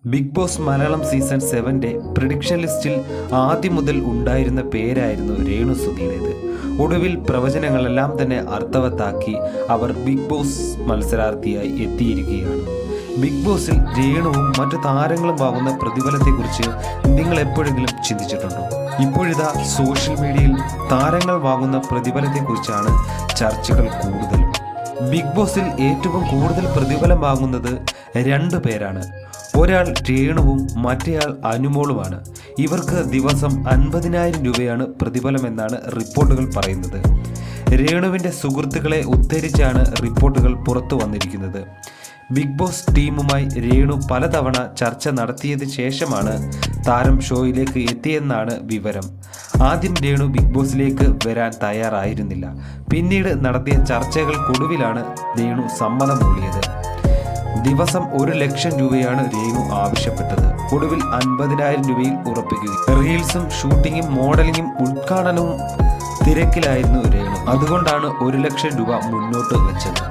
Big boss Malayalam season 7 prediction ലിസ്റ്റിൽ ആദ്യം മുതൽ ഉണ്ടായിരുന്ന പേരായിരുന്നു രേണു സുധിയുടേത്. ഒടുവിൽ പ്രവചനങ്ങളെല്ലാം തന്നെ അർത്ഥവത്താക്കി അവർ ബിഗ് ബോസ് മത്സരാർത്ഥിയായി എത്തിയിരിക്കുകയാണ്. ബിഗ് ബോസിൽ രേണുവും മറ്റു താരങ്ങളും വാങ്ങുന്ന പ്രതിഫലത്തെക്കുറിച്ച് നിങ്ങൾ എപ്പോഴെങ്കിലും ചിന്തിച്ചിട്ടുണ്ടോ? ഇപ്പോഴിതാ സോഷ്യൽ മീഡിയയിൽ താരങ്ങൾ വാങ്ങുന്ന പ്രതിഫലത്തെക്കുറിച്ചാണ് ചർച്ചകൾ കൂടുതലും. ബിഗ് ബോസിൽ ഏറ്റവും കൂടുതൽ പ്രതിഫലം വാങ്ങുന്നത് 2 പേരാണ്. ഒരാൾ രേണുവും മറ്റേയാൾ അനുമോളുമാണ്. ഇവർക്ക് ദിവസം 50,000 രൂപയാണ് പ്രതിഫലമെന്നാണ് റിപ്പോർട്ടുകൾ പറയുന്നത്. രേണുവിൻ്റെ സുഹൃത്തുക്കളെ ഉദ്ധരിച്ചാണ് റിപ്പോർട്ടുകൾ പുറത്തു വന്നിരിക്കുന്നത്. ബിഗ് ബോസ് ടീമുമായി രേണു പലതവണ ചർച്ച നടത്തിയതിനു ശേഷമാണ് താരം ഷോയിലേക്ക് എത്തിയെന്നാണ് വിവരം. ആദ്യം രേണു ബിഗ് ബോസിലേക്ക് വരാൻ തയ്യാറായിരുന്നില്ല. പിന്നീട് നടത്തിയ ചർച്ചകൾക്കൊടുവിലാണ് രേണു സമ്മതം മൂളിയത്. ദിവസം 1,00,000 രൂപയാണ് രേണു ആവശ്യപ്പെട്ടത്. ഒടുവിൽ 50,000 രൂപയിൽ ഉറപ്പിക്കുക. റീൽസും ഷൂട്ടിങ്ങും മോഡലിങ്ങും ഉദ്ഘാടനവും തിരക്കിലായിരുന്നു രേണു. അതുകൊണ്ടാണ് 1,00,000 രൂപ മുന്നോട്ട് വെച്ചത്.